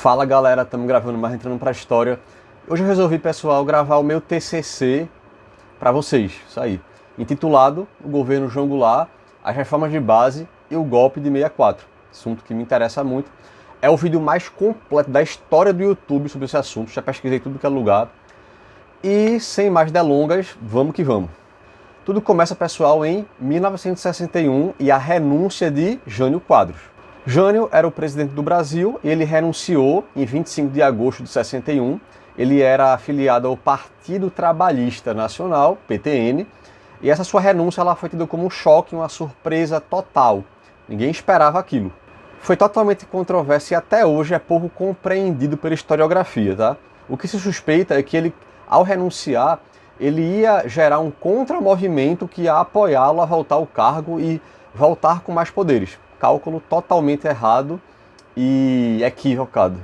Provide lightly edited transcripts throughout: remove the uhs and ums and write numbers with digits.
Fala galera, estamos gravando mais Entrando pra História. Hoje eu resolvi, pessoal, gravar o meu TCC para vocês, isso aí. Intitulado O Governo João Goulart, as Reformas de Base e o Golpe de 64. Assunto que me interessa muito. É o vídeo mais completo da história do YouTube sobre esse assunto. Já pesquisei tudo que é lugar. E sem mais delongas, vamos que vamos. Tudo começa, pessoal, em 1961 e a renúncia de Jânio Quadros. Jânio era o presidente do Brasil e ele renunciou em 25 de agosto de 61. Ele era afiliado ao Partido Trabalhista Nacional, PTN, e essa sua renúncia ela foi tida como um choque, uma surpresa total. Ninguém esperava aquilo. Foi totalmente controverso e até hoje é pouco compreendido pela historiografia, tá? O que se suspeita é que ele, ao renunciar, ele ia gerar um contramovimento que ia apoiá-lo a voltar ao cargo e voltar com mais poderes. Cálculo totalmente errado e equivocado.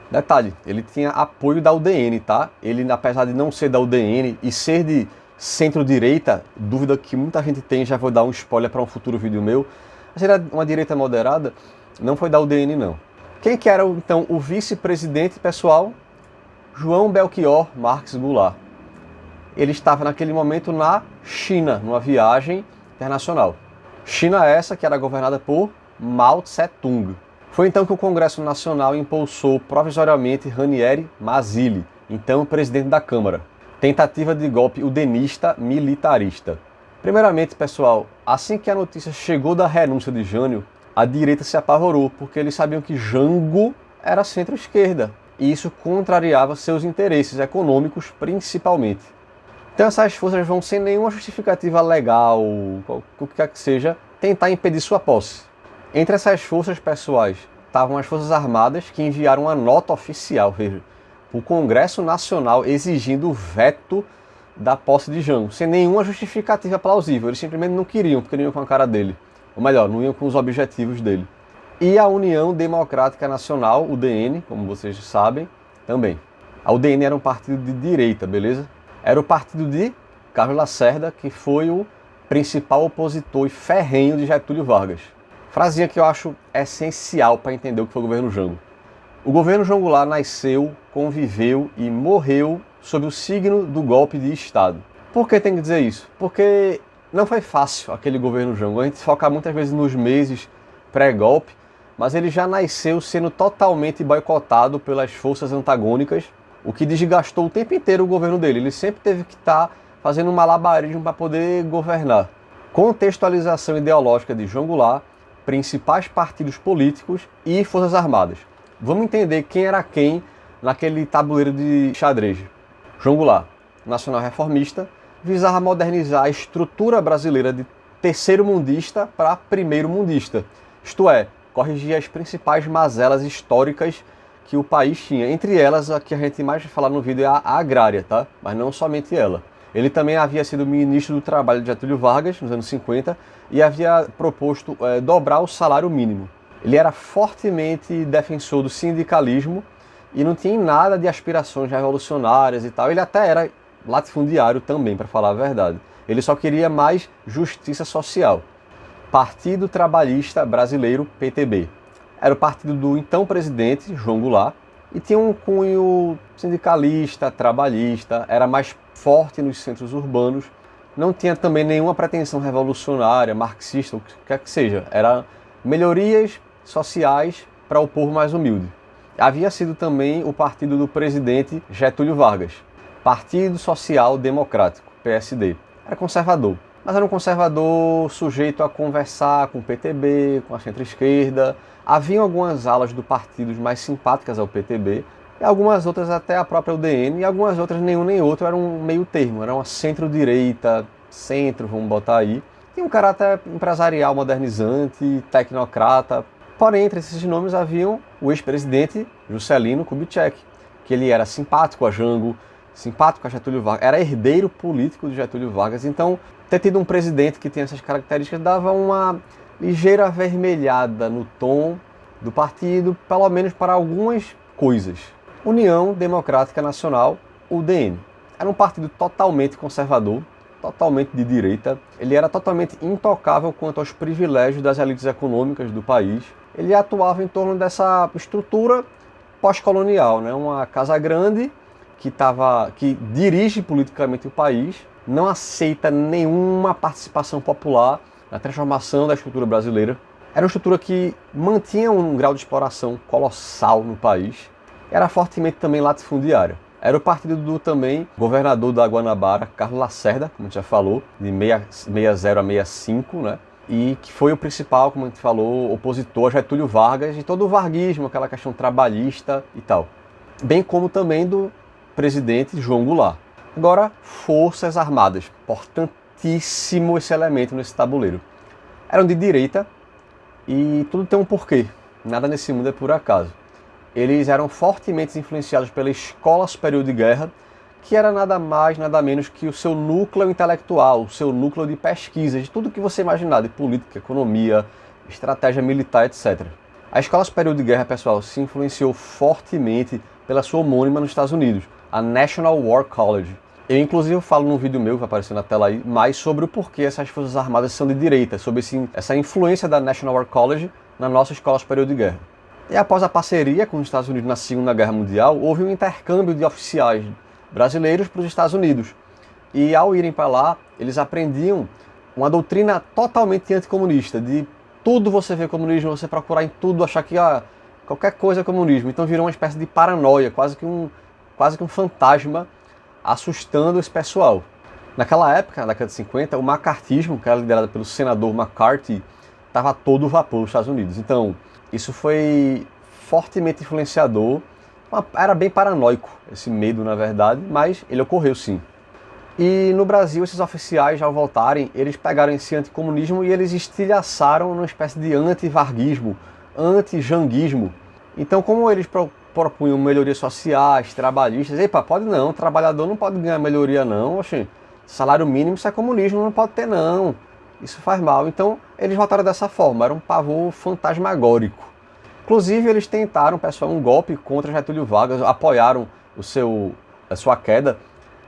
Detalhe, ele tinha apoio da UDN, tá? Ele, apesar de não ser da UDN e ser de centro-direita, dúvida que muita gente tem, já vou dar um spoiler para um futuro vídeo meu, mas ele era uma direita moderada, não foi da UDN não. Quem que era então o vice-presidente, pessoal? João Belchior Marques Goulart. Ele estava naquele momento na China, numa viagem internacional. China essa que era governada por Mao Tse-tung. Foi então que o Congresso Nacional impulsou provisoriamente Ranieri Mazzilli, então presidente da Câmara. Tentativa de golpe udenista militarista. Primeiramente, pessoal, assim que a notícia chegou da renúncia de Jânio, a direita se apavorou, porque eles sabiam que Jango era centro-esquerda, e isso contrariava seus interesses econômicos principalmente. Então essas forças vão, sem nenhuma justificativa legal, o que quer que seja, tentar impedir sua posse. Entre essas forças pessoais estavam as Forças Armadas, que enviaram uma nota oficial, veja, o Congresso Nacional exigindo o veto da posse de Jango, sem nenhuma justificativa plausível. Eles simplesmente não queriam, porque não iam com a cara dele. Ou melhor, não iam com os objetivos dele. E a União Democrática Nacional, UDN, como vocês sabem, também. A UDN era um partido de direita, beleza? Era o partido de Carlos Lacerda, que foi o principal opositor e ferrenho de Getúlio Vargas. Frasinha que eu acho essencial para entender o que foi o governo Jango. O governo João Goulart nasceu, conviveu e morreu sob o signo do golpe de Estado. Por que tem que dizer isso? Porque não foi fácil aquele governo Jango. A gente foca muitas vezes nos meses pré-golpe, mas ele já nasceu sendo totalmente boicotado pelas forças antagônicas, o que desgastou o tempo inteiro o governo dele. Ele sempre teve que estar fazendo um malabarismo para poder governar. Contextualização ideológica de João Goulart, principais partidos políticos e forças armadas. Vamos entender quem era quem naquele tabuleiro de xadrez. João Goulart, nacional reformista, visava modernizar a estrutura brasileira de terceiro mundista para primeiro mundista. Isto é, corrigir as principais mazelas históricas que o país tinha. Entre elas, a que a gente mais vai falar no vídeo é a agrária, tá? Mas não somente ela. Ele também havia sido ministro do Trabalho de Getúlio Vargas, nos anos 50, e havia proposto dobrar o salário mínimo. Ele era fortemente defensor do sindicalismo e não tinha nada de aspirações revolucionárias e tal. Ele até era latifundiário também, para falar a verdade. Ele só queria mais justiça social. Partido Trabalhista Brasileiro, PTB. Era o partido do então presidente, João Goulart, e tinha um cunho sindicalista, trabalhista, era mais forte nos centros urbanos, não tinha também nenhuma pretensão revolucionária, marxista, o que quer que seja. Era melhorias sociais para o povo mais humilde. Havia sido também o partido do presidente Getúlio Vargas, Partido Social Democrático, PSD. Era conservador, mas era um conservador sujeito a conversar com o PTB, com a centro-esquerda. Havia algumas alas do partido mais simpáticas ao PTB, e algumas outras até a própria UDN, e algumas outras nenhum nem outro, era um meio termo, era uma centro-direita, centro, vamos botar aí. Tinha um caráter empresarial modernizante, tecnocrata. Porém, entre esses nomes haviam o ex-presidente Juscelino Kubitschek, que ele era simpático a Jango, simpático a Getúlio Vargas, era herdeiro político de Getúlio Vargas. Então, ter tido um presidente que tem essas características dava uma ligeira avermelhada no tom do partido, pelo menos para algumas coisas. União Democrática Nacional, UDN. Era um partido totalmente conservador, totalmente de direita. Ele era totalmente intocável quanto aos privilégios das elites econômicas do país. Ele atuava em torno dessa estrutura pós-colonial, né? Uma casa grande que dirige politicamente o país, não aceita nenhuma participação popular na transformação da estrutura brasileira. Era uma estrutura que mantinha um grau de exploração colossal no país, era fortemente também latifundiária. Era o partido do também governador da Guanabara, Carlos Lacerda, como a gente já falou, de 60 a 65, né? E que foi o principal, como a gente falou, opositor a Getúlio Vargas e todo o varguismo, aquela questão trabalhista e tal. Bem como também do presidente João Goulart. Agora, Forças Armadas, importantíssimo esse elemento nesse tabuleiro. Eram de direita e tudo tem um porquê, nada nesse mundo é por acaso. Eles eram fortemente influenciados pela Escola Superior de Guerra, que era nada mais, nada menos que o seu núcleo intelectual, o seu núcleo de pesquisa, de tudo que você imaginar, de política, economia, estratégia militar, etc. A Escola Superior de Guerra, pessoal, se influenciou fortemente pela sua homônima nos Estados Unidos, a National War College. Eu, inclusive, falo num vídeo meu que vai aparecer na tela aí, mais sobre o porquê essas Forças Armadas são de direita, sobre essa influência da National War College na nossa Escola Superior de Guerra. E após a parceria com os Estados Unidos na Segunda Guerra Mundial, houve um intercâmbio de oficiais brasileiros para os Estados Unidos. E ao irem para lá, eles aprendiam uma doutrina totalmente anticomunista, de tudo você vê comunismo, você procurar em tudo, achar que qualquer coisa é comunismo. Então virou uma espécie de paranoia, quase que um fantasma assustando esse pessoal. Naquela época, na década de 50, o macartismo, que era liderado pelo senador McCarthy, estava a todo vapor nos Estados Unidos. Então, isso foi fortemente influenciador, era bem paranoico esse medo, na verdade, mas ele ocorreu sim. E no Brasil, esses oficiais, ao voltarem, eles pegaram esse anticomunismo e eles estilhaçaram numa espécie de anti-varguismo, anti-janguismo. Então, como eles propunham melhorias sociais, trabalhistas, epa, pode não, o trabalhador não pode ganhar melhoria não, oxe, salário mínimo isso é comunismo, não pode ter não, isso faz mal. Então, eles votaram dessa forma, era um pavor fantasmagórico. Inclusive, eles tentaram, pessoal, um golpe contra Getúlio Vargas, apoiaram a sua queda,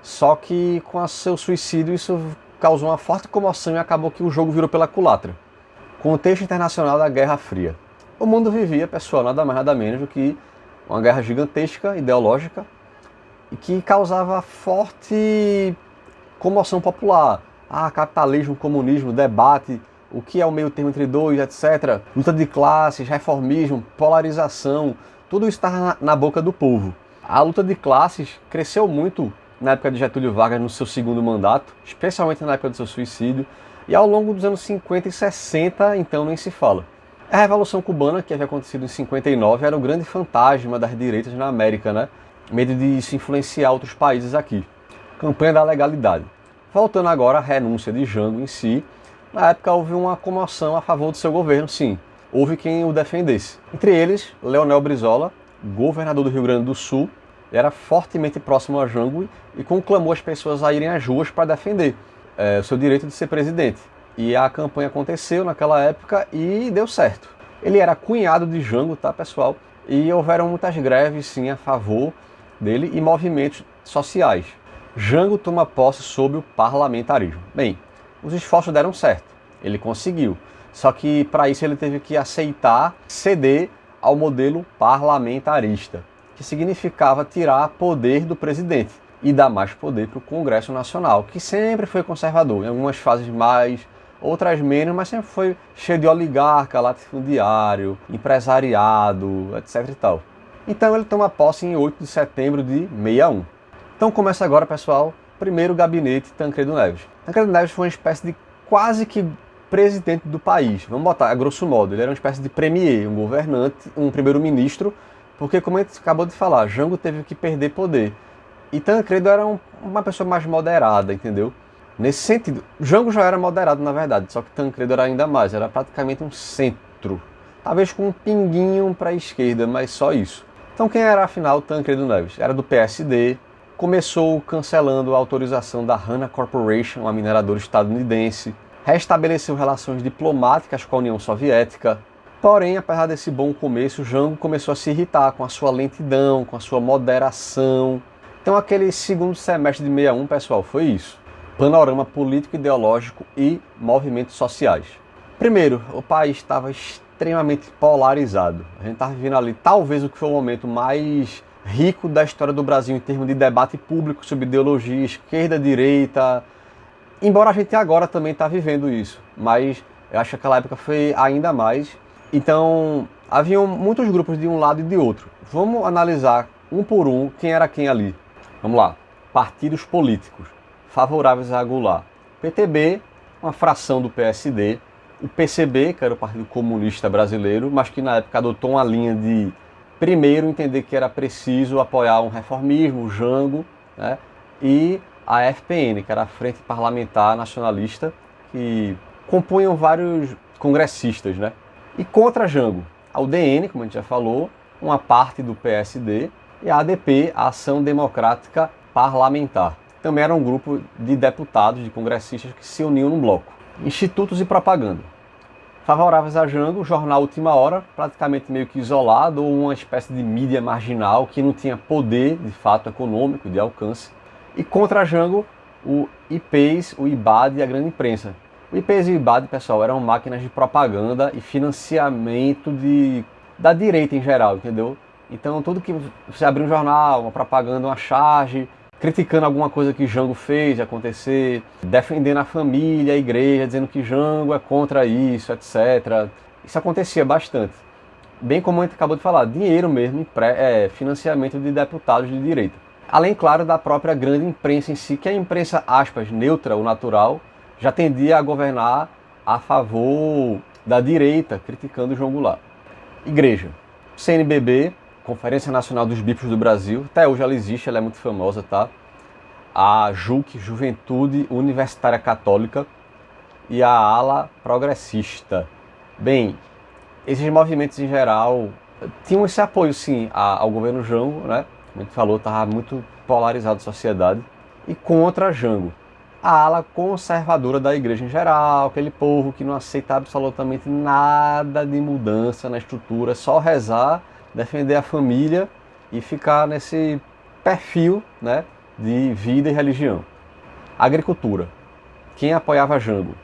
só que com o seu suicídio isso causou uma forte comoção e acabou que o jogo virou pela culatra. Contexto internacional da Guerra Fria. O mundo vivia, pessoal, nada mais nada menos do que uma guerra gigantesca, ideológica, e que causava forte comoção popular. Capitalismo, comunismo, debate, o que é o meio termo entre dois, etc. Luta de classes, reformismo, polarização, tudo isso estava na boca do povo. A luta de classes cresceu muito na época de Getúlio Vargas, no seu segundo mandato, especialmente na época do seu suicídio, e ao longo dos anos 50 e 60, então nem se fala. A Revolução Cubana, que havia acontecido em 59, era o grande fantasma das direitas na América, né? Medo de isso influenciar outros países aqui. Campanha da legalidade. Voltando agora à renúncia de Jango em si, na época houve uma comoção a favor do seu governo, sim. Houve quem o defendesse. Entre eles, Leonel Brizola, governador do Rio Grande do Sul, era fortemente próximo a Jango e conclamou as pessoas a irem às ruas para defender o seu direito de ser presidente. E a campanha aconteceu naquela época e deu certo. Ele era cunhado de Jango, tá, pessoal? E houveram muitas greves, sim, a favor dele e movimentos sociais. Jango toma posse sob o parlamentarismo. Bem, os esforços deram certo, ele conseguiu. Só que para isso ele teve que ceder ao modelo parlamentarista, que significava tirar poder do presidente e dar mais poder para o Congresso Nacional, que sempre foi conservador, em algumas fases mais, outras menos, mas sempre foi cheio de oligarca, latifundiário, empresariado, etc e tal. Então ele toma posse em 8 de setembro de 61. Então começa agora, pessoal, primeiro gabinete Tancredo Neves. Tancredo Neves foi uma espécie de quase que presidente do país, vamos botar a grosso modo, ele era uma espécie de premier, um governante, um primeiro-ministro, porque como a gente acabou de falar, Jango teve que perder poder. E Tancredo era uma pessoa mais moderada, entendeu? Nesse sentido, Jango já era moderado na verdade, só que Tancredo era ainda mais, era praticamente um centro. Talvez com um pinguinho para a esquerda, mas só isso. Então quem era afinal Tancredo Neves? Era do PSD, começou cancelando a autorização da Hanna Corporation, uma mineradora estadunidense, restabeleceu relações diplomáticas com a União Soviética. Porém, apesar desse bom começo, Jango começou a se irritar com a sua lentidão, com a sua moderação. Então aquele segundo semestre de 61, pessoal, foi isso. Panorama político, ideológico e movimentos sociais. Primeiro, o país estava extremamente polarizado. A gente está vivendo ali talvez o que foi o momento mais rico da história do Brasil em termos de debate público sobre ideologia, esquerda, direita. Embora a gente agora também está vivendo isso, mas eu acho que aquela época foi ainda mais. Então, haviam muitos grupos de um lado e de outro. Vamos analisar um por um quem era quem ali. Vamos lá. Partidos políticos favoráveis a Goulart. PTB, uma fração do PSD. O PCB, que era o Partido Comunista Brasileiro, mas que na época adotou uma linha de, primeiro, entender que era preciso apoiar um reformismo, o Jango, né? E a FPN, que era a Frente Parlamentar Nacionalista, que compunham vários congressistas, né? E contra Jango, a UDN, como a gente já falou, uma parte do PSD, e a ADP, a Ação Democrática Parlamentar. Também era um grupo de deputados, de congressistas que se uniam num bloco. Institutos e propaganda. Favoráveis a Jango, jornal Última Hora, praticamente meio que isolado, ou uma espécie de mídia marginal que não tinha poder, de fato, econômico, de alcance. E contra Jango, o IPES, o IBAD e a grande imprensa. O IPES e o IBAD, pessoal, eram máquinas de propaganda e financiamento da direita em geral, entendeu? Então, tudo que você abrir um jornal, uma propaganda, uma charge, criticando alguma coisa que Jango fez acontecer, defendendo a família, a igreja, dizendo que Jango é contra isso, etc. Isso acontecia bastante. Bem como a gente acabou de falar, dinheiro mesmo, financiamento de deputados de direita. Além, claro, da própria grande imprensa em si, que é a imprensa, aspas, neutra ou natural, já tendia a governar a favor da direita, criticando João Goulart. Igreja. CNBB, Conferência Nacional dos Bispos do Brasil, até hoje ela existe, ela é muito famosa, tá? A JUC, Juventude Universitária Católica, e a ala progressista. Bem, esses movimentos em geral tinham esse apoio, sim, ao governo Jango, né? Como a gente falou, estava muito polarizado a sociedade, e contra Jango. A ala conservadora da igreja em geral, aquele povo que não aceita absolutamente nada de mudança na estrutura, só rezar, defender a família e ficar nesse perfil, né, de vida e religião. Agricultura. Quem apoiava Jango?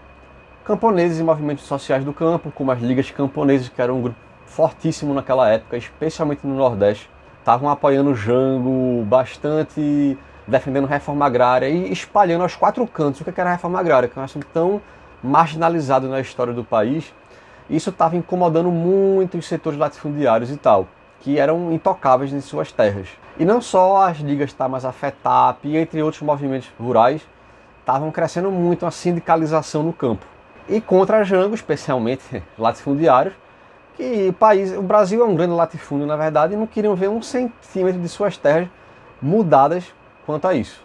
Camponeses e movimentos sociais do campo, como as ligas camponesas, que eram um grupo fortíssimo naquela época, especialmente no Nordeste, estavam apoiando Jango bastante, defendendo reforma agrária e espalhando aos quatro cantos o que era a reforma agrária, que é um assunto tão marginalizado na história do país. Isso estava incomodando muito os setores latifundiários e tal, que eram intocáveis em suas terras. E não só as ligas Tamas Afetap e entre outros movimentos rurais, estavam crescendo muito a sindicalização no campo. E contra Jango, especialmente latifundiários, que o Brasil é um grande latifúndio, na verdade, e não queriam ver 1 centímetro de suas terras mudadas quanto a isso.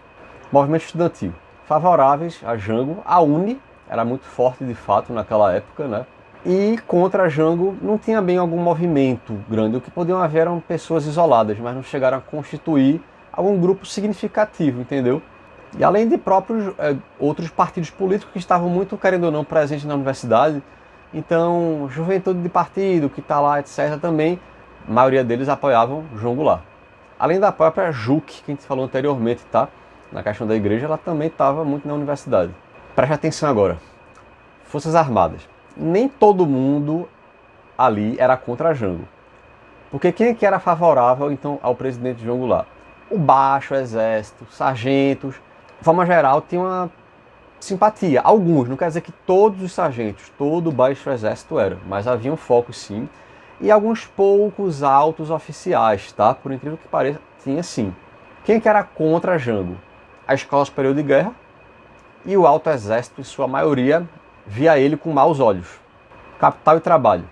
Movimento estudantil. Favoráveis a Jango, a UNE era muito forte de fato naquela época, né? E contra Jango não tinha bem algum movimento grande. O que podiam haver eram pessoas isoladas, mas não chegaram a constituir algum grupo significativo, entendeu? E além de próprios outros partidos políticos que estavam muito, querendo ou não, presentes na universidade. Então, juventude de partido que está lá, etc. também, a maioria deles apoiavam João Goulart. Além da própria JUC, que a gente falou anteriormente, tá? Na questão da igreja, ela também estava muito na universidade. Preste atenção agora. Forças Armadas. Nem todo mundo ali era contra Jango. Porque quem é que era favorável, então, ao presidente João Goulart? O baixo exército, sargentos, de forma geral, tinha uma simpatia. Alguns, não quer dizer que todos os sargentos, todo o baixo exército era, mas havia um foco, sim. E alguns poucos altos oficiais, tá? Por incrível que pareça, tinha sim. Quem que era contra Jango? A Escola Superior de Guerra e o Alto Exército, em sua maioria, via ele com maus olhos. Capital e trabalho.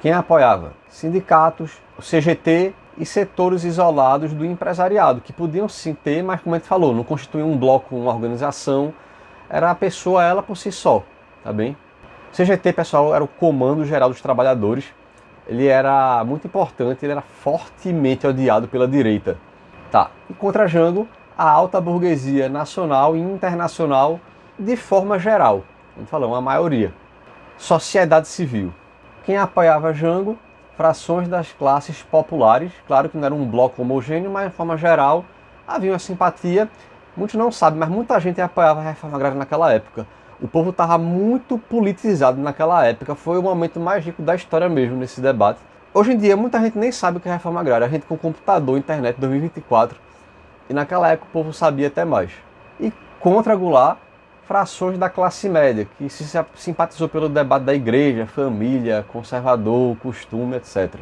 Quem apoiava? Sindicatos, o CGT e setores isolados do empresariado, que podiam sim ter, mas como a gente falou, não constituíam um bloco, uma organização, era a pessoa ela por si só, tá bem? O CGT, pessoal, era o Comando Geral dos Trabalhadores. Ele era muito importante, ele era fortemente odiado pela direita. Tá. E contra Jango, a alta burguesia nacional e internacional de forma geral. A gente falou, uma maioria. Sociedade civil. Quem apoiava Jango? Frações das classes populares. Claro que não era um bloco homogêneo, mas de forma geral havia uma simpatia. Muitos não sabem, mas muita gente apoiava a reforma agrária naquela época. O povo estava muito politizado naquela época, foi o momento mais rico da história mesmo nesse debate. Hoje em dia muita gente nem sabe o que é reforma agrária, a gente com computador, internet, 2024, e naquela época o povo sabia até mais. E contra Goulart, frações da classe média, que se simpatizou pelo debate da igreja, família, conservador, costume, etc.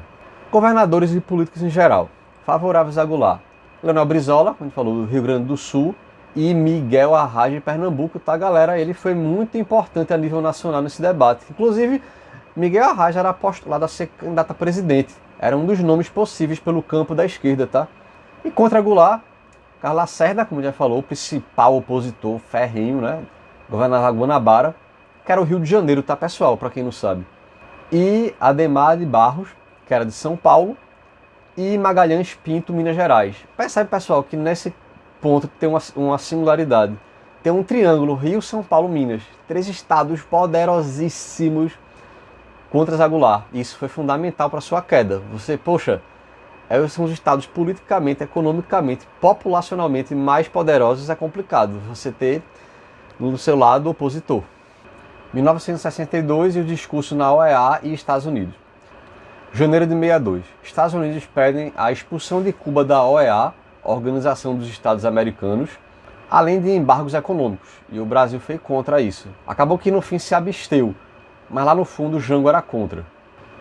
Governadores e políticos em geral, favoráveis a Goulart. Leonel Brizola, como a gente falou, do Rio Grande do Sul, e Miguel Arraes de Pernambuco, tá, galera? Ele foi muito importante a nível nacional nesse debate. Inclusive, Miguel Arraes era postulado a ser candidato a presidente. Era um dos nomes possíveis pelo campo da esquerda, tá? E contra Goulart, Carlos Lacerda, como já falou, o principal opositor ferrenho, né? Governava Guanabara, que era o Rio de Janeiro, tá, pessoal? Para quem não sabe. E Adhemar de Barros, que era de São Paulo, e Magalhães Pinto, Minas Gerais. Percebe, pessoal, que nesse ponto tem uma singularidade. Tem um triângulo, Rio, São Paulo, Minas. 3 estados poderosíssimos contra Zé Goulart. Isso foi fundamental para sua queda. Você, poxa, são os estados politicamente, economicamente, populacionalmente mais poderosos, é complicado você ter no seu lado opositor. 1962 e o discurso na OEA e Estados Unidos. Janeiro de 62. Estados Unidos pedem a expulsão de Cuba da OEA, Organização dos Estados Americanos, além de embargos econômicos. E o Brasil foi contra isso. Acabou que no fim se absteu, mas lá no fundo o Jango era contra.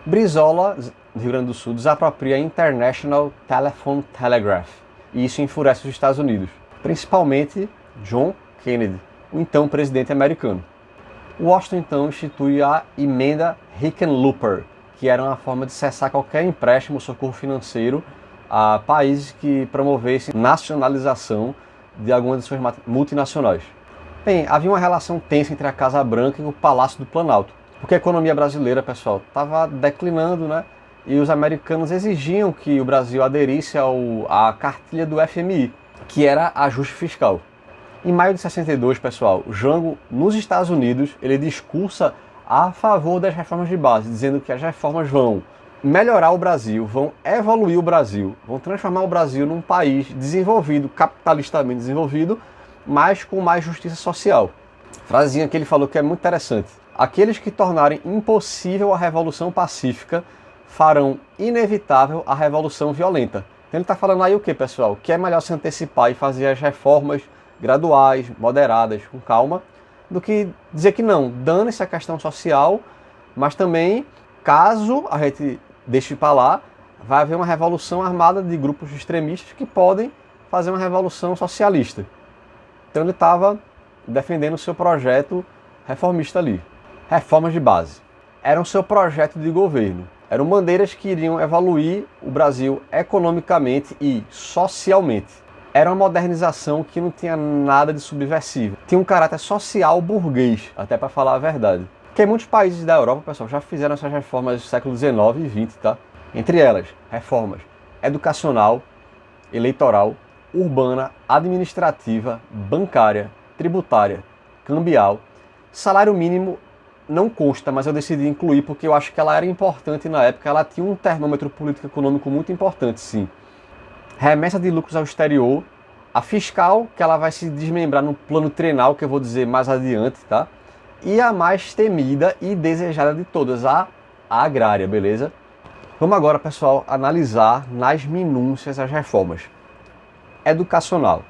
Brizola, do Rio Grande do Sul, desapropria a International Telephone Telegraph. E isso enfurece os Estados Unidos, principalmente John Kennedy, o então presidente americano. Washington então institui a Emenda Hickenlooper, que era uma forma de cessar qualquer empréstimo ou socorro financeiro a países que promovessem nacionalização de algumas de suas multinacionais. Bem, havia uma relação tensa entre a Casa Branca e o Palácio do Planalto, porque a economia brasileira, pessoal, estava declinando, né? E os americanos exigiam que o Brasil aderisse à cartilha do FMI, que era ajuste fiscal. Em maio de 62, pessoal, Jango, nos Estados Unidos, ele discursa a favor das reformas de base, dizendo que as reformas vão melhorar o Brasil, vão evoluir o Brasil, vão transformar o Brasil num país desenvolvido, capitalistamente desenvolvido, mas com mais justiça social. Frasinha que ele falou que é muito interessante. Aqueles que tornarem impossível a revolução pacífica farão inevitável a revolução violenta. Então ele está falando aí o que, pessoal? Que é melhor se antecipar e fazer as reformas graduais, moderadas, com calma, do que dizer que não, dane-se a questão social, mas também, caso a gente deixe para lá, vai haver uma revolução armada de grupos extremistas que podem fazer uma revolução socialista. Então ele estava defendendo o seu projeto reformista ali. Reformas de base. Era o seu projeto de governo. Eram maneiras que iriam evoluir o Brasil economicamente e socialmente. Era uma modernização que não tinha nada de subversivo. Tinha um caráter social burguês, até para falar a verdade. Porque muitos países da Europa, pessoal, já fizeram essas reformas do século XIX e XX, tá? Entre elas, reformas educacional, eleitoral, urbana, administrativa, bancária, tributária, cambial. Salário mínimo não consta, mas eu decidi incluir porque eu acho que ela era importante na época. Ela tinha um termômetro político-econômico muito importante, sim. Remessa de lucros ao exterior, a fiscal, que ela vai se desmembrar no plano trienal, que eu vou dizer mais adiante, tá? E a mais temida e desejada de todas, a agrária, beleza? Vamos agora, pessoal, analisar nas minúcias as reformas. Educacional,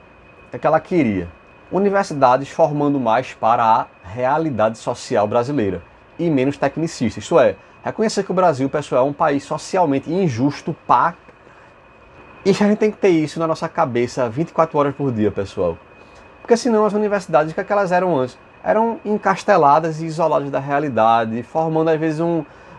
o que ela queria? Universidades formando mais para a realidade social brasileira e menos tecnicista. Isto é, reconhecer que o Brasil, pessoal, é um país socialmente injusto para... E a gente tem que ter isso na nossa cabeça 24 horas por dia, pessoal. Porque senão as universidades, o que é que elas eram antes? Eram encasteladas e isoladas da realidade, formando às vezes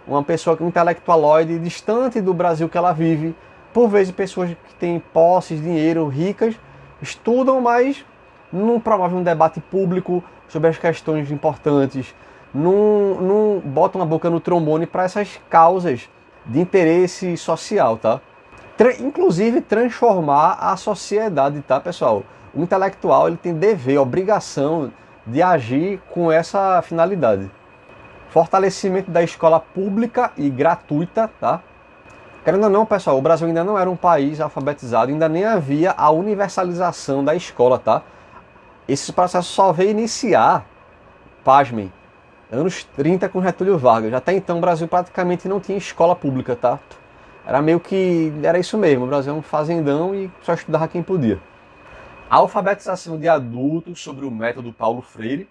uma pessoa intelectualoide distante do Brasil que ela vive. Por vezes pessoas que têm posses, dinheiro, ricas, estudam, mas não promovem um debate público sobre as questões importantes, não botam a boca no trombone para essas causas de interesse social, tá? Inclusive transformar a sociedade, tá, pessoal? O intelectual ele tem dever, obrigação de agir com essa finalidade. Fortalecimento da escola pública e gratuita, tá? Querendo ou não, pessoal, o Brasil ainda não era um país alfabetizado, ainda nem havia a universalização da escola, tá? Esse processo só veio iniciar Pasmem, anos 30 com Getúlio Vargas. Até então o Brasil praticamente não tinha escola pública, tá? Era isso mesmo, o Brasil é um fazendão e só estudava quem podia. A alfabetização de adultos sobre o método Paulo Freire.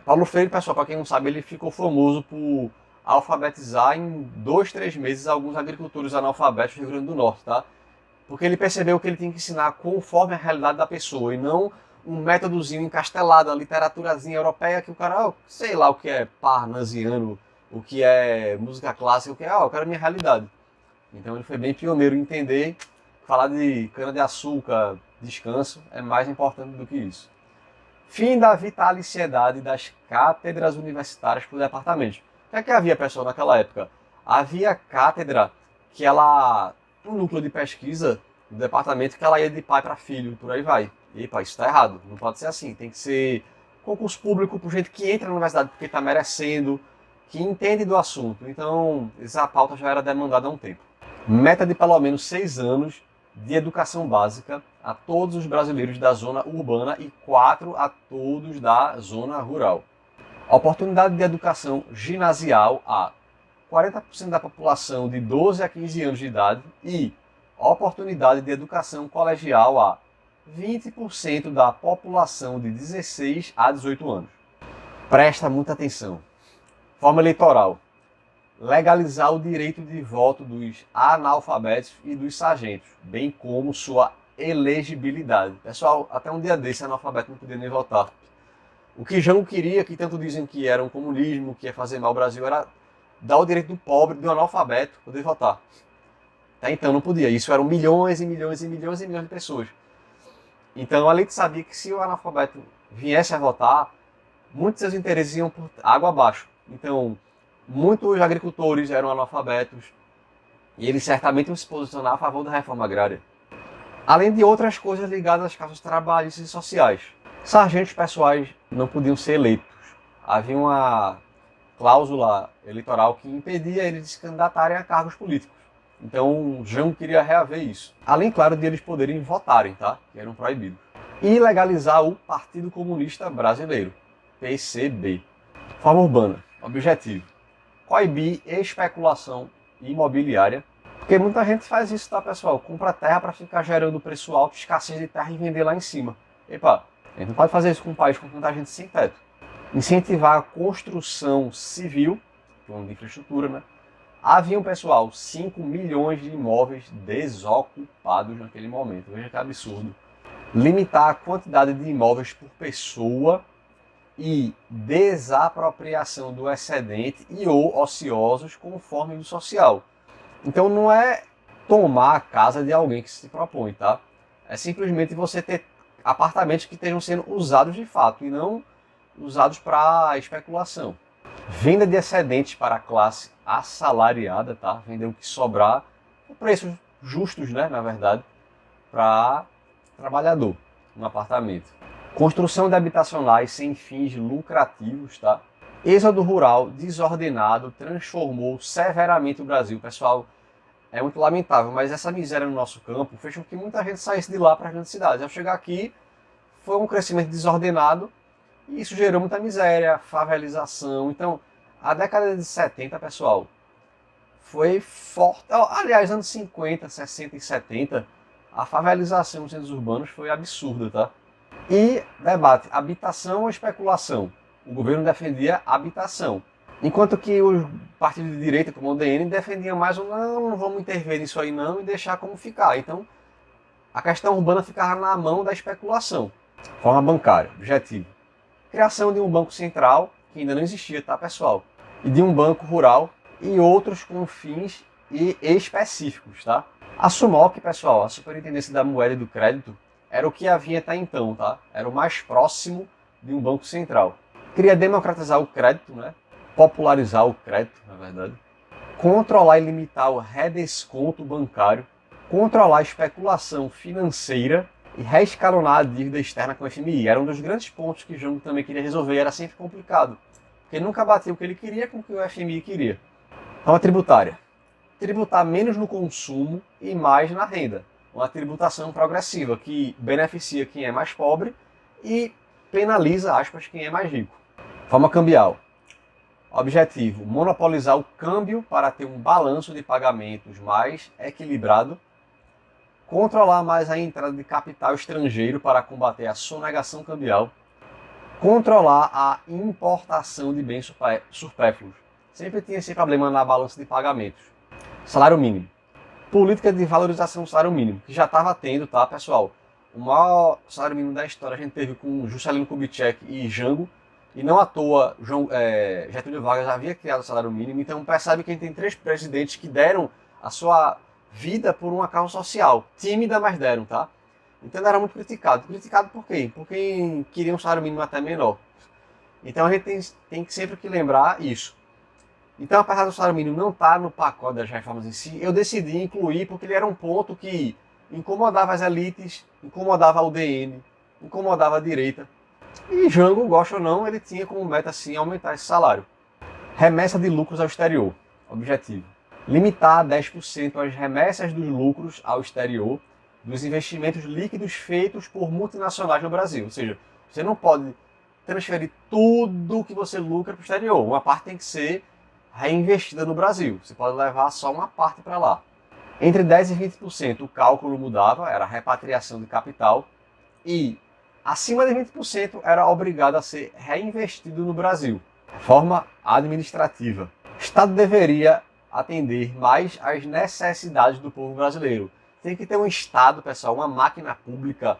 Paulo Freire, pessoal, para quem não sabe, ele ficou famoso por alfabetizar em 2, 3 meses alguns agricultores analfabetos do Rio Grande do Norte, tá? Porque ele percebeu que ele tinha que ensinar conforme a realidade da pessoa e não um métodozinho encastelado, a literaturazinha europeia que o cara, sei lá o que é parnasiano, o que é música clássica, o que é, eu quero a minha realidade. Então ele foi bem pioneiro em entender que falar de cana-de-açúcar, descanso, é mais importante do que isso. Fim da vitaliciedade das cátedras universitárias por departamento. O que é que havia, pessoal, naquela época? Havia cátedra que ela, um núcleo de pesquisa do departamento que ela ia de pai para filho, por aí vai. E, pá, isso está errado, não pode ser assim. Tem que ser concurso público por gente que entra na universidade porque está merecendo, que entende do assunto. Então, essa pauta já era demandada há um tempo. Meta de pelo menos 6 anos de educação básica a todos os brasileiros da zona urbana e 4 a todos da zona rural. Oportunidade de educação ginasial a 40% da população de 12 a 15 anos de idade e oportunidade de educação colegial a 20% da população de 16 a 18 anos. Presta muita atenção. Forma eleitoral. Legalizar o direito de voto dos analfabetos e dos sargentos, bem como sua elegibilidade. Pessoal, até um dia desse, analfabeto não podia nem votar. O que Jango queria, que tanto dizem que era um comunismo, que ia fazer mal ao Brasil, era dar o direito do pobre, do analfabeto, poder votar. Até então não podia. Isso eram milhões e milhões e milhões e milhões de pessoas. Então a gente sabia que se o analfabeto viesse a votar, muitos seus interesses iam por água abaixo. Então, muitos agricultores eram analfabetos e eles certamente iam se posicionar a favor da reforma agrária. Além de outras coisas ligadas às causas trabalhistas e sociais. Sargentos pessoais não podiam ser eleitos. Havia uma cláusula eleitoral que impedia eles de se candidatarem a cargos políticos. Então, Jango queria reaver isso. Além, claro, de eles poderem votarem, tá? Que eram proibidos. E legalizar o Partido Comunista Brasileiro, PCB. Forma urbana. Objetivo: coibir especulação imobiliária. Porque muita gente faz isso, tá, pessoal? Compra terra para ficar gerando preço alto, escassez de terra e vender lá em cima. Epa, a gente não pode fazer isso com um país com tanta gente sem teto. Incentivar a construção civil, plano de infraestrutura, né? Haviam, pessoal, 5 milhões de imóveis desocupados naquele momento. Veja que absurdo. Limitar a quantidade de imóveis por pessoa e desapropriação do excedente e ou ociosos conforme o social. Então não é tomar a casa de alguém que se propõe, tá? É simplesmente você ter apartamentos que estejam sendo usados de fato e não usados para especulação. Venda de excedentes para a classe assalariada, tá? Vender o que sobrar por preços justos, né, na verdade, para trabalhador no apartamento. Construção de habitacionais sem fins lucrativos, tá? Êxodo rural desordenado transformou severamente o Brasil. Pessoal, é muito lamentável, mas essa miséria no nosso campo fez com que muita gente saísse de lá para as grandes cidades. Ao chegar aqui, foi um crescimento desordenado e isso gerou muita miséria, favelização. Então, a década de 70, pessoal, foi forte. Aliás, anos 50, 60 e 70, a favelização nos centros urbanos foi absurda, tá? E debate, habitação ou especulação? O governo defendia habitação. Enquanto que os partidos de direita, como o DN, defendiam mais não vamos intervir nisso aí não e deixar como ficar. Então, a questão urbana ficava na mão da especulação. Forma bancária, objetivo: criação de um banco central, que ainda não existia, tá, pessoal? E de um banco rural e outros com fins específicos, tá? A SUMOC, pessoal, a Superintendência da Moeda e do Crédito, era o que havia até então, tá? Era o mais próximo de um banco central. Queria democratizar o crédito, né? Popularizar o crédito, na verdade. Controlar e limitar o redesconto bancário. Controlar a especulação financeira e reescalonar a dívida externa com o FMI. Era um dos grandes pontos que Jango também queria resolver. Era sempre complicado, porque nunca batia o que ele queria com o que o FMI queria. Forma tributária: tributar menos no consumo e mais na renda. Uma tributação progressiva que beneficia quem é mais pobre e penaliza, aspas, quem é mais rico. Forma cambial. Objetivo: monopolizar o câmbio para ter um balanço de pagamentos mais equilibrado. Controlar mais a entrada de capital estrangeiro para combater a sonegação cambial. Controlar a importação de bens supérfluos. Sempre tinha esse problema na balança de pagamentos. Salário mínimo. Política de valorização do salário mínimo, que já estava tendo, tá, pessoal? O maior salário mínimo da história a gente teve com Juscelino Kubitschek e Jango, e não à toa Getúlio Vargas havia criado o salário mínimo, então percebe que a gente tem 3 presidentes que deram a sua vida por uma causa social. Tímida, mas deram, tá? Então era muito criticado. Criticado por quem? Por quem queria um salário mínimo até menor. Então a gente tem que sempre que lembrar isso. Então, apesar do salário mínimo não estar no pacote das reformas em si, eu decidi incluir porque ele era um ponto que incomodava as elites, incomodava a UDN, incomodava a direita. E Jango, gosta ou não, ele tinha como meta sim aumentar esse salário. Remessa de lucros ao exterior. Objetivo: limitar a 10% as remessas dos lucros ao exterior dos investimentos líquidos feitos por multinacionais no Brasil. Ou seja, você não pode transferir tudo que você lucra para o exterior. Uma parte tem que ser reinvestida no Brasil. Você pode levar só uma parte para lá. Entre 10% e 20% o cálculo mudava, era repatriação de capital, e acima de 20% era obrigado a ser reinvestido no Brasil. Reforma administrativa. O Estado deveria atender mais às necessidades do povo brasileiro. Tem que ter um Estado, pessoal, uma máquina pública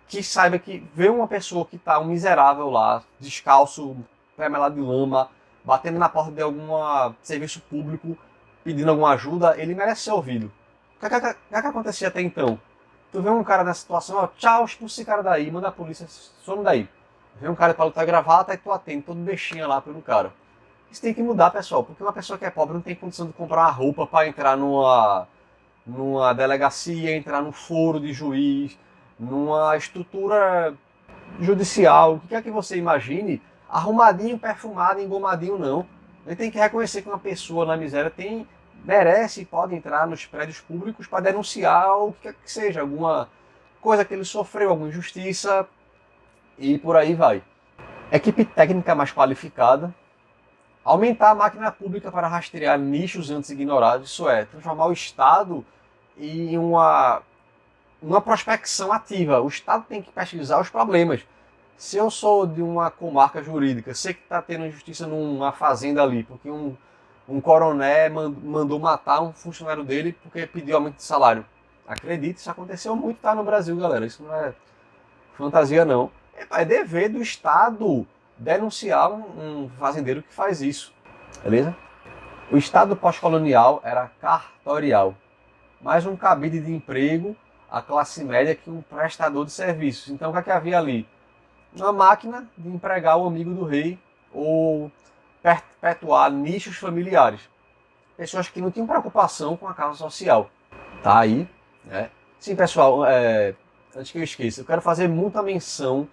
que saiba que vê uma pessoa que está um miserável lá, descalço, pé melado de lama, batendo na porta de algum serviço público, pedindo alguma ajuda, ele merece ser ouvido. O que acontecia até então? Tu vê um cara nessa situação, ó, tchau, expulsa esse cara daí, manda a polícia, some daí. Vê um cara para lutar gravata e tu atende todo bestinha lá pelo cara. Isso tem que mudar, pessoal, porque uma pessoa que é pobre não tem condição de comprar uma roupa para entrar numa delegacia, entrar num foro de juiz, numa estrutura judicial. O que quer que você imagine, arrumadinho, perfumado, engomadinho, não. Ele tem que reconhecer que uma pessoa na miséria merece e pode entrar nos prédios públicos para denunciar o que quer que seja, alguma coisa que ele sofreu, alguma injustiça, e por aí vai. Equipe técnica mais qualificada. Aumentar a máquina pública para rastrear nichos antes ignorados, isso é, transformar o Estado em uma prospecção ativa. O Estado tem que pesquisar os problemas. Se eu sou de uma comarca jurídica, sei que está tendo injustiça numa fazenda ali, porque um coroné mandou matar um funcionário dele porque pediu aumento de salário. Acredite, isso aconteceu muito, tá, no Brasil, galera. Isso não é fantasia, não. É dever do Estado denunciar um fazendeiro que faz isso. Beleza? O Estado pós-colonial era cartorial. Mais um cabide de emprego à classe média que um prestador de serviços. Então, o que havia ali? Uma máquina de empregar o amigo do rei ou perpetuar nichos familiares. Pessoas que não tinham preocupação com a causa social. Tá aí, né? Sim, pessoal, antes que eu esqueça, eu quero fazer muita menção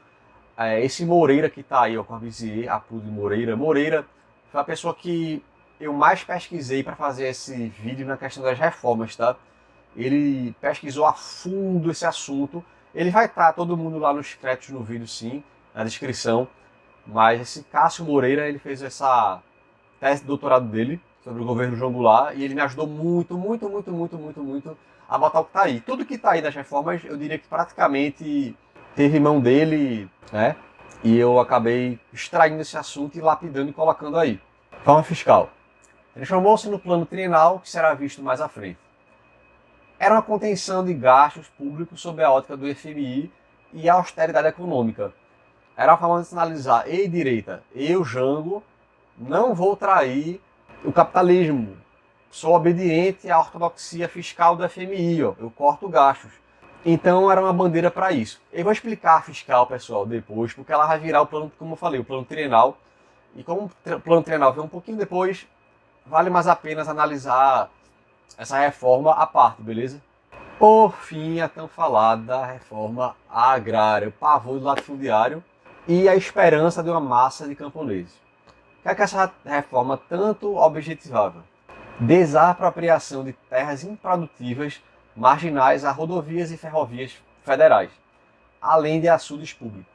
a esse Moreira que tá aí, o Corbusier, Aprude Moreira. Moreira foi a pessoa que eu mais pesquisei para fazer esse vídeo na questão das reformas, tá? Ele pesquisou a fundo esse assunto. Ele vai estar, todo mundo lá nos créditos no vídeo, sim, na descrição. Mas esse Cássio Moreira, ele fez essa tese de doutorado dele sobre o governo João Goulart e ele me ajudou muito a botar o que está aí. Tudo que está aí das reformas, eu diria que praticamente teve mão dele, né? E eu acabei extraindo esse assunto e lapidando e colocando aí. Reforma fiscal. Transformou-se no plano trienal, que será visto mais à frente. Era uma contenção de gastos públicos sob a ótica do FMI e a austeridade econômica. Era uma forma de sinalizar: ei, direita, eu, Jango, não vou trair o capitalismo. Sou obediente à ortodoxia fiscal do FMI, ó, eu corto gastos. Então era uma bandeira para isso. Eu vou explicar a fiscal, pessoal, depois, porque ela vai virar o plano, como eu falei, o plano trienal. E como o plano trienal veio um pouquinho depois, vale mais a pena analisar essa reforma à parte, beleza? Por fim, a tão falada reforma agrária, o pavor do latifundiário e a esperança de uma massa de camponeses. O que é que essa reforma tanto objetivava? Desapropriação de terras improdutivas marginais a rodovias e ferrovias federais, além de açudes públicos.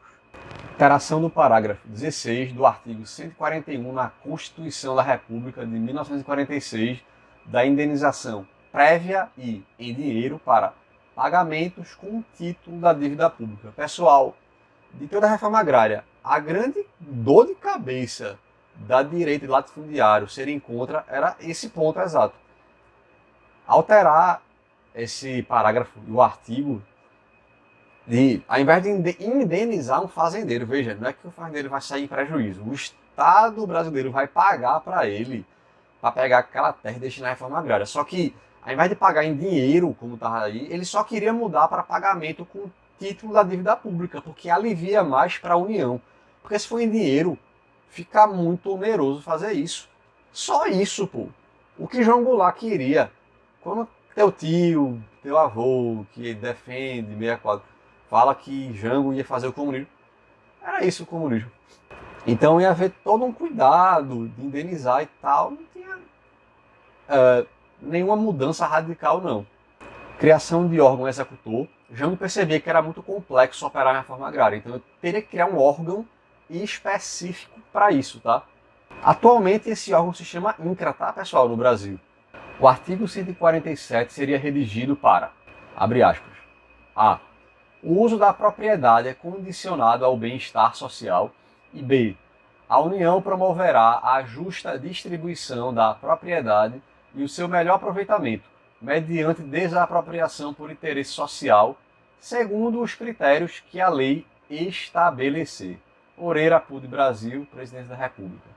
Alteração do parágrafo 16 do artigo 141 na Constituição da República de 1946 da indenização prévia e em dinheiro para pagamentos com título da dívida pública. Pessoal, de toda a reforma agrária, a grande dor de cabeça da direita e latifundiário serem contra era esse ponto exato. Alterar esse parágrafo e o artigo ao invés de indenizar um fazendeiro, veja, não é que o fazendeiro vai sair em prejuízo, o Estado brasileiro vai pagar para ele, para pegar aquela terra e destinar à reforma agrária. Só que, ao invés de pagar em dinheiro, como estava aí, ele só queria mudar para pagamento com título da dívida pública, porque alivia mais para a União. Porque se for em dinheiro, fica muito oneroso fazer isso. Só isso, pô. O que João Goulart queria, quando teu tio, teu avô, que defende 64, fala que Jango ia fazer o comunismo. Era isso o comunismo. Então ia haver todo um cuidado de indenizar e tal. Não tinha nenhuma mudança radical, não. Criação de órgão executor. Jango percebia que era muito complexo operar na reforma agrária. Então eu teria que criar um órgão específico para isso, tá? Atualmente esse órgão se chama INCRA, tá, pessoal, no Brasil. O artigo 147 seria redigido para, abre aspas, A. O uso da propriedade é condicionado ao bem-estar social e B. A União promoverá a justa distribuição da propriedade e o seu melhor aproveitamento, mediante desapropriação por interesse social, segundo os critérios que a lei estabelecer. Moreira Pude Brasil, Presidente da República.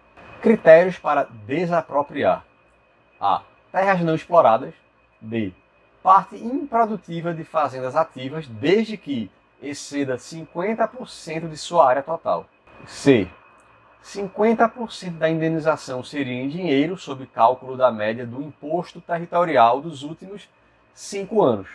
Critérios para desapropriar. A. Terras não exploradas. B. Parte improdutiva de fazendas ativas, desde que exceda 50% de sua área total. C. 50% da indenização seria em dinheiro, sob cálculo da média do imposto territorial dos últimos 5 anos.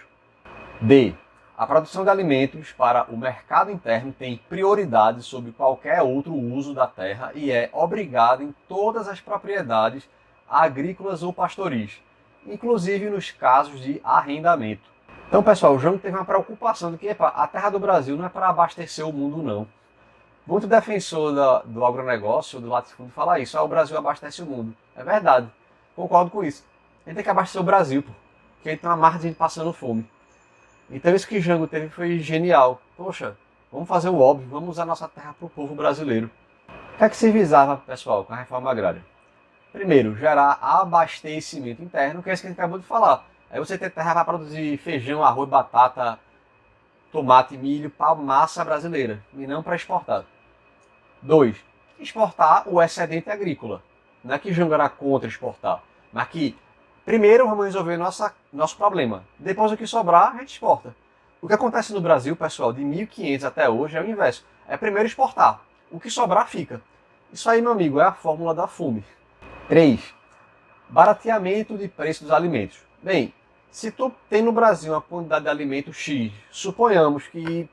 D. A produção de alimentos para o mercado interno tem prioridade sobre qualquer outro uso da terra e é obrigada em todas as propriedades agrícolas ou pastoris, inclusive nos casos de arrendamento. Então, pessoal, o Jango teve uma preocupação de que a terra do Brasil não é para abastecer o mundo, não. Muito defensor do agronegócio, do latifúndio, fala isso. O Brasil abastece o mundo. É verdade. Concordo com isso. A gente tem que abastecer o Brasil, pô. Porque a gente tem uma margem de gente passando fome. Então isso que Jango teve foi genial. Poxa, vamos fazer o óbvio, vamos usar nossa terra para o povo brasileiro. O que é que se visava, pessoal, com a reforma agrária? Primeiro, gerar abastecimento interno, que é isso que a gente acabou de falar. Aí você ter terra para produzir feijão, arroz, batata, tomate, milho para a massa brasileira, e não para exportar. 2. Exportar o excedente agrícola. Não é que Jango era contra exportar, mas que primeiro vamos resolver nosso problema. Depois o que sobrar, a gente exporta. O que acontece no Brasil, pessoal, de 1500 até hoje é o inverso. É primeiro exportar. O que sobrar, fica. Isso aí, meu amigo, é a fórmula da fome. 3. Barateamento de preço dos alimentos. Bem, se tu tem no Brasil uma quantidade de alimento X, suponhamos que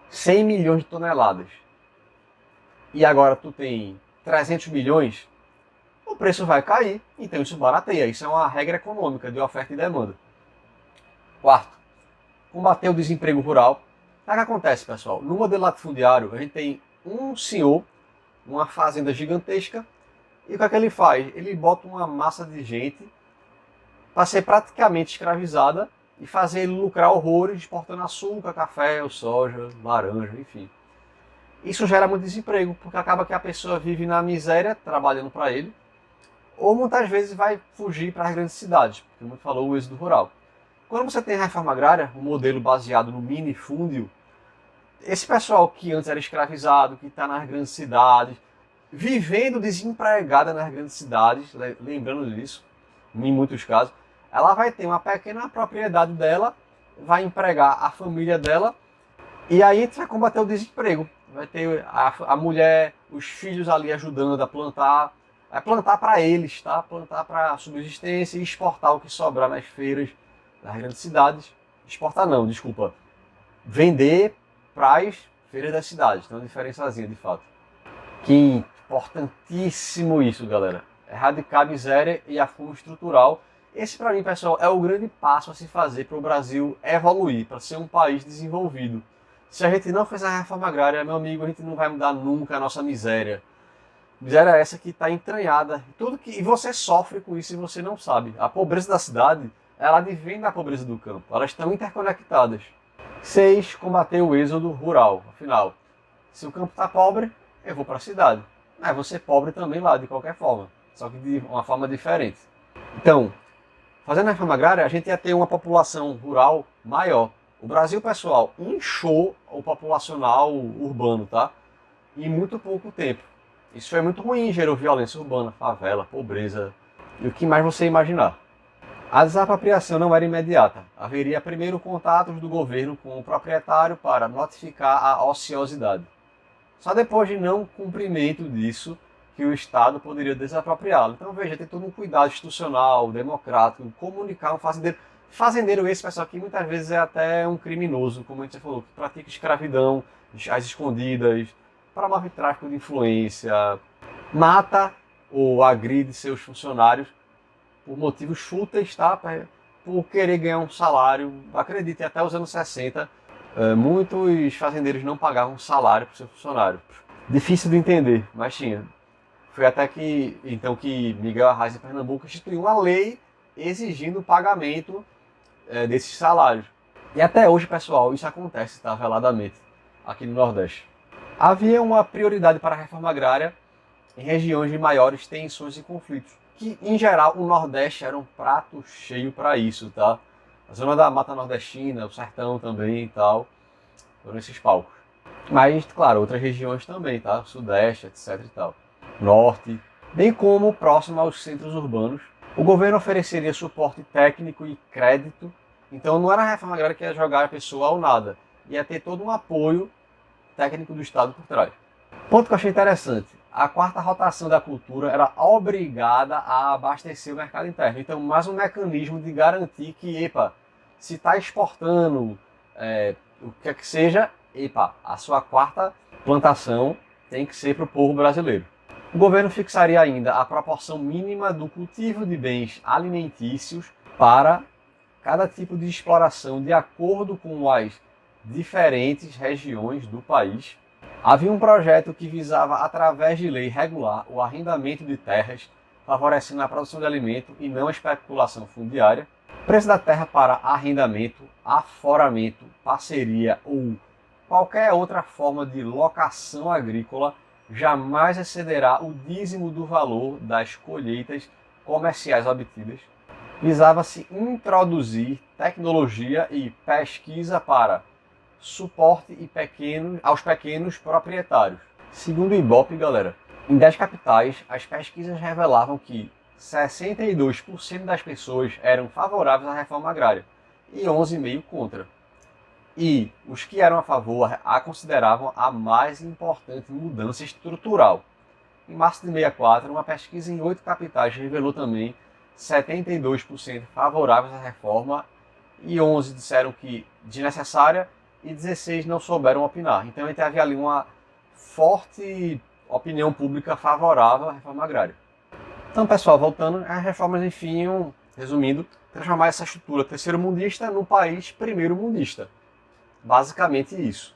100 milhões de toneladas, e agora tu tem 300 milhões, o preço vai cair, então isso barateia. Isso é uma regra econômica de oferta e demanda. 4. Combater o desemprego rural. O que acontece, pessoal? No modelo latifundiário, a gente tem um senhor, uma fazenda gigantesca, e o que é que ele faz? Ele bota uma massa de gente para ser praticamente escravizada e fazer ele lucrar horrores exportando açúcar, café, soja, laranja, enfim. Isso gera muito desemprego, porque acaba que a pessoa vive na miséria trabalhando para ele, ou muitas vezes vai fugir para as grandes cidades, porque como falou, o êxodo rural. Quando você tem a reforma agrária, um modelo baseado no minifúndio, esse pessoal que antes era escravizado, que está nas grandes cidades, vivendo desempregada nas grandes cidades, lembrando disso, em muitos casos, ela vai ter uma pequena propriedade dela, vai empregar a família dela, e aí a gente vai combater o desemprego. Vai ter a mulher, os filhos ali ajudando a plantar, vai plantar para eles, tá? Plantar para subsistência e exportar o que sobrar nas feiras das grandes cidades. Exportar não, desculpa. Vender para as feiras das cidades. Tem uma diferençazinha de fato. Que importantíssimo isso, galera. Erradicar a miséria e a fome estrutural. Esse, para mim, pessoal, é o grande passo a se fazer para o Brasil evoluir, para ser um país desenvolvido. Se a gente não fizer a reforma agrária, meu amigo, a gente não vai mudar nunca a nossa miséria. Miséria essa que está entranhada. E você sofre com isso e você não sabe. A pobreza da cidade, ela advém da pobreza do campo. Elas estão interconectadas. 6. Combater o êxodo rural. Afinal, se o campo está pobre, eu vou para a cidade. Mas vou ser pobre também lá, de qualquer forma. Só que de uma forma diferente. Então, fazendo a reforma agrária, a gente ia ter uma população rural maior. O Brasil, pessoal, inchou o populacional urbano, tá? Em muito pouco tempo. Isso é muito ruim, gerou violência urbana, favela, pobreza e o que mais você imaginar. A desapropriação não era imediata. Haveria primeiro contatos do governo com o proprietário para notificar a ociosidade. Só depois de não cumprimento disso que o Estado poderia desapropriá-lo. Então veja, tem todo um cuidado institucional, democrático, comunicar um fazendeiro. Fazendeiro esse, pessoal, que muitas vezes é até um criminoso, como a gente já falou, que pratica escravidão, às escondidas, promove tráfico de influência, mata ou agride seus funcionários por motivos fúteis, tá? Por querer ganhar um salário. Acreditem, até os anos 60, muitos fazendeiros não pagavam salário para seus funcionários. Difícil de entender, mas tinha. Foi até que Miguel Arraes, em Pernambuco, instituiu uma lei exigindo o pagamento desses salários. E até hoje, pessoal, isso acontece, tá? Veladamente, aqui no Nordeste. Havia uma prioridade para a reforma agrária em regiões de maiores tensões e conflitos, que, em geral, o Nordeste era um prato cheio para isso, tá? A zona da Mata Nordestina, o Sertão também e tal, foram esses palcos. Mas, claro, outras regiões também, tá? Sudeste, etc e tal. Norte, bem como próximo aos centros urbanos. O governo ofereceria suporte técnico e crédito, então não era a reforma agrária que ia jogar a pessoa ao nada, ia ter todo um apoio técnico do Estado por trás. Ponto que eu achei interessante, a quarta rotação da cultura era obrigada a abastecer o mercado interno, então mais um mecanismo de garantir que, se está exportando o que é que seja, a sua quarta plantação tem que ser para o povo brasileiro. O governo fixaria ainda a proporção mínima do cultivo de bens alimentícios para cada tipo de exploração de acordo com as diferentes regiões do país. Havia um projeto que visava, através de lei, regular o arrendamento de terras, favorecendo a produção de alimento e não a especulação fundiária. O preço da terra para arrendamento, aforamento, parceria ou qualquer outra forma de locação agrícola jamais excederá o dízimo do valor das colheitas comerciais obtidas. Visava-se introduzir tecnologia e pesquisa para suporte aos pequenos proprietários. Segundo o Ibope, galera, em 10 capitais, as pesquisas revelavam que 62% das pessoas eram favoráveis à reforma agrária e 11,5% contra. E os que eram a favor a consideravam a mais importante mudança estrutural. Em março de 64, uma pesquisa em 8 capitais revelou também 72% favoráveis à reforma e 11% disseram que desnecessária e 16% não souberam opinar. Então havia ali uma forte opinião pública favorável à reforma agrária. Então, pessoal, voltando às reformas, enfim, resumindo, transformar essa estrutura terceiro-mundista no país primeiro-mundista. Basicamente isso.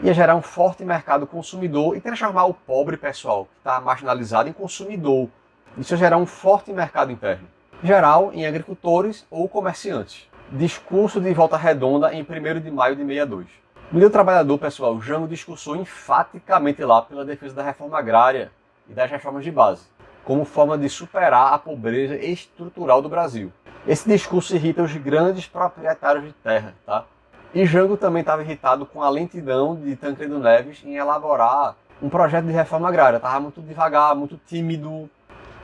Ia gerar um forte mercado consumidor e transformar o pobre pessoal, que está marginalizado, em consumidor. Isso ia gerar um forte mercado interno. Geral, em agricultores ou comerciantes. Discurso de Volta Redonda em 1º de maio de 62. No Dia do Trabalhador, pessoal, Jango discursou enfaticamente lá pela defesa da reforma agrária e das reformas de base, como forma de superar a pobreza estrutural do Brasil. Esse discurso irrita os grandes proprietários de terra, tá? E Jango também estava irritado com a lentidão de Tancredo Neves em elaborar um projeto de reforma agrária. Estava muito devagar, muito tímido.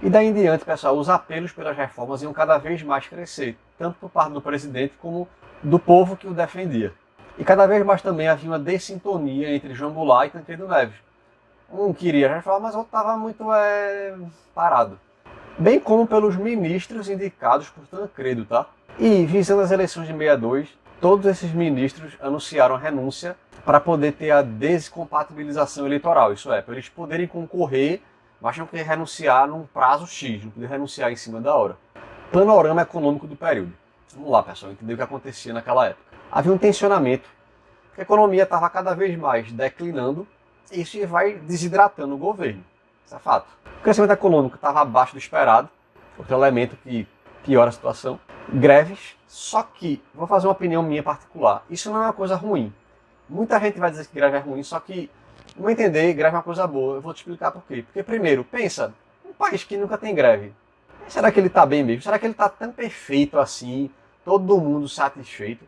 E daí em diante, pessoal, os apelos pelas reformas iam cada vez mais crescer, tanto por parte do presidente como do povo que o defendia. E cada vez mais também havia uma dessintonia entre João Goulart e Tancredo Neves. Um queria reformas, outro estava muito parado. Bem como pelos ministros indicados por Tancredo, tá? E visando as eleições de 62, todos esses ministros anunciaram a renúncia para poder ter a descompatibilização eleitoral. Isso é, para eles poderem concorrer, mas não poder renunciar num prazo X, não poder renunciar em cima da hora. Panorama econômico do período. Vamos lá, pessoal, entender o que acontecia naquela época. Havia um tensionamento A economia estava cada vez mais declinando, e isso vai desidratando o governo. Isso é fato. O crescimento econômico estava abaixo do esperado, outro elemento que piora a situação. Greves, só que, vou fazer uma opinião minha particular, isso não é uma coisa ruim. Muita gente vai dizer que greve é ruim, só que, no meu entender, greve é uma coisa boa. Eu vou te explicar por quê. Porque, primeiro, pensa, um país que nunca tem greve, será que ele está bem mesmo? Será que ele está tão perfeito assim, todo mundo satisfeito?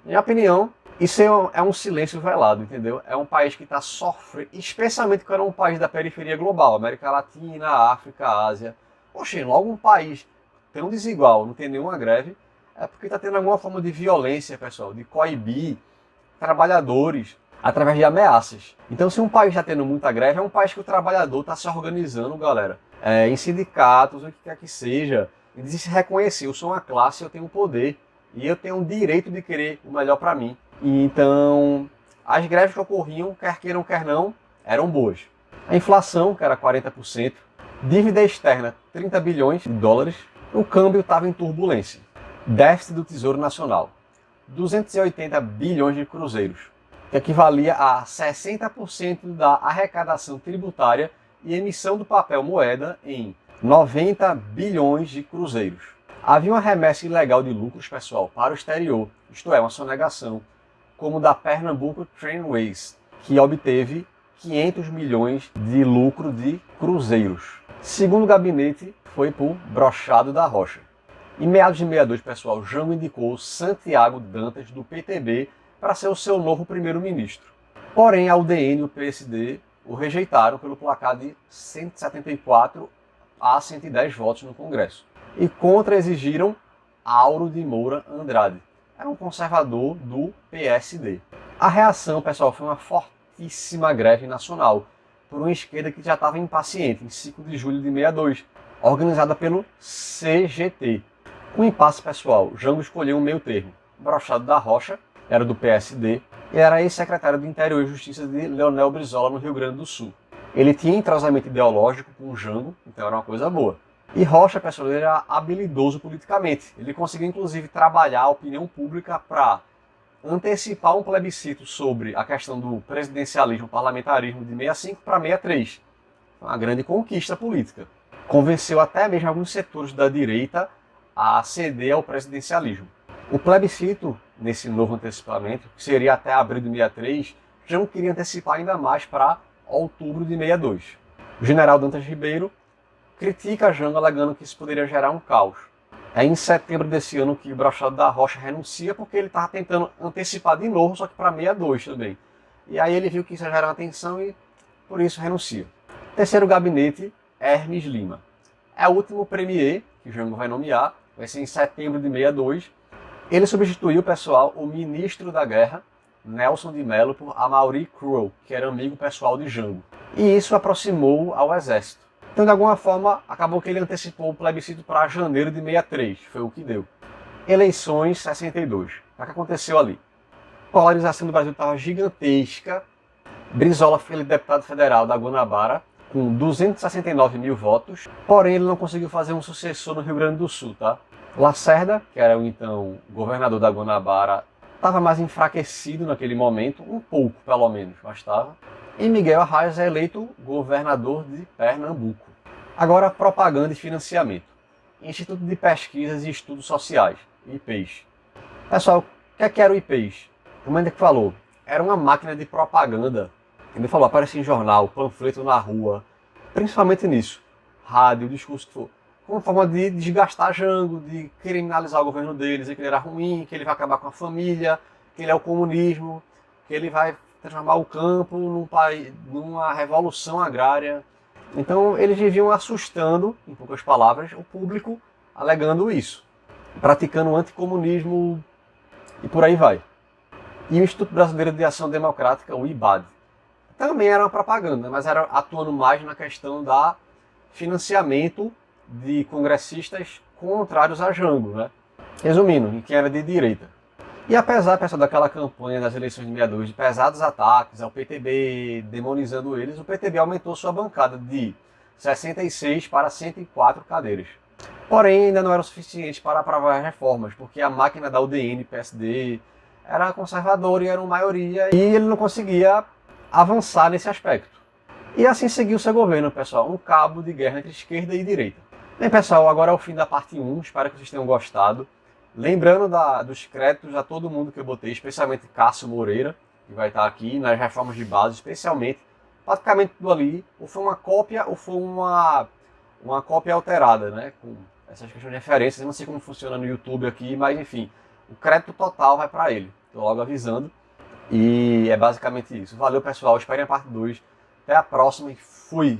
Na minha opinião, isso é um silêncio velado, entendeu? É um país que está sofrendo, especialmente quando é um país da periferia global, América Latina, África, Ásia. Poxa, logo um país tão desigual, não tem nenhuma greve, é porque está tendo alguma forma de violência, pessoal, de coibir trabalhadores através de ameaças. Então, se um país está tendo muita greve, é um país que o trabalhador está se organizando, galera, em sindicatos, o que quer que seja, e diz se reconhecer, eu sou uma classe, eu tenho poder, e eu tenho o direito de querer o melhor para mim. E então, as greves que ocorriam, quer queiram, quer não, eram boas. A inflação, que era 40%, dívida externa, 30 bilhões de dólares, o câmbio estava em turbulência. Déficit do Tesouro Nacional, 280 bilhões de cruzeiros, que equivalia a 60% da arrecadação tributária e emissão do papel moeda em 90 bilhões de cruzeiros. Havia uma remessa ilegal de lucros, pessoal, para o exterior, isto é, uma sonegação, como da Pernambuco Trainways, que obteve 500 milhões de lucro de cruzeiros. Segundo o gabinete, foi por Brochado da Rocha. Em meados de 62, pessoal, Jango indicou Santiago Dantas, do PTB, para ser o seu novo primeiro-ministro. Porém, a UDN e o PSD o rejeitaram pelo placar de 174 a 110 votos no Congresso. E contra-exigiram Auro de Moura Andrade. Era um conservador do PSD. A reação, pessoal, foi uma fortíssima greve nacional por uma esquerda que já estava impaciente, em 5 de julho de 62, organizada pelo CGT. Um impasse, pessoal, Jango escolheu um meio termo. Brochado da Rocha era do PSD e era ex-secretário do Interior e Justiça de Leonel Brizola, no Rio Grande do Sul. Ele tinha entrosamento ideológico com o Jango, então era uma coisa boa. E Rocha, pessoal, ele era habilidoso politicamente. Ele conseguiu, inclusive, trabalhar a opinião pública para antecipar um plebiscito sobre a questão do presidencialismo, parlamentarismo de 65 para 63. Uma grande conquista política. Convenceu até mesmo alguns setores da direita a ceder ao presidencialismo. O plebiscito, nesse novo antecipamento, que seria até abril de 63, Jango queria antecipar ainda mais para outubro de 62. O general Dantas Ribeiro critica Jango alegando que isso poderia gerar um caos. É em setembro desse ano que Brochado da Rocha renuncia porque ele estava tentando antecipar de novo, só que para 62 também. E aí ele viu que isso ia gerar uma tensão e por isso renuncia. Terceiro gabinete, Hermes Lima. É o último premier que Jango vai nomear, vai ser em setembro de 62. Ele substituiu, pessoal, o ministro da Guerra, Nelson de Mello, por Amaury Cruel, que era amigo pessoal de Jango. E isso aproximou ao exército. Então, de alguma forma, acabou que ele antecipou o plebiscito para janeiro de 63, foi o que deu. Eleições 62. O que aconteceu ali? A polarização do Brasil estava gigantesca. Brizola foi eleito deputado federal da Guanabara, com 269 mil votos, porém ele não conseguiu fazer um sucessor no Rio Grande do Sul, tá? Lacerda, que era o então governador da Guanabara, estava mais enfraquecido naquele momento, um pouco pelo menos, mas estava. E Miguel Arraes é eleito governador de Pernambuco. Agora, propaganda e financiamento. Instituto de Pesquisas e Estudos Sociais, IPES. Pessoal, o que era o IPES? Como ele falou, era uma máquina de propaganda. Ele falou, aparecia em jornal, panfleto na rua, principalmente nisso. Rádio, discurso que for. Como forma de desgastar Jango, de criminalizar o governo dele, dizer que ele era ruim, que ele vai acabar com a família, que ele é o comunismo, que ele vai transformar o campo numa revolução agrária. Então eles viviam assustando, em poucas palavras, o público, alegando isso. Praticando o anticomunismo e por aí vai. E o Instituto Brasileiro de Ação Democrática, o IBAD, também era uma propaganda, mas era atuando mais na questão da financiamento de congressistas contrários a Jango, né? Resumindo, em quem era de direita. E apesar, pessoal, daquela campanha das eleições de 62 de pesados ataques ao PTB, demonizando eles, o PTB aumentou sua bancada de 66 para 104 cadeiras. Porém, ainda não era o suficiente para aprovar as reformas, porque a máquina da UDN, PSD, era conservador e era uma maioria, e ele não conseguia avançar nesse aspecto. E assim seguiu seu governo, pessoal, um cabo de guerra entre esquerda e direita. Bem, pessoal, agora é o fim da parte 1, espero que vocês tenham gostado. Lembrando dos créditos a todo mundo que eu botei, especialmente Cássio Moreira, que vai estar aqui nas reformas de base, especialmente, praticamente tudo ali, ou foi uma cópia ou foi uma cópia alterada, né, com essas questões de referências. Eu não sei como funciona no YouTube aqui, mas enfim, o crédito total vai para ele, estou logo avisando. E é basicamente isso. Valeu, pessoal, esperem a parte 2. Até a próxima e fui!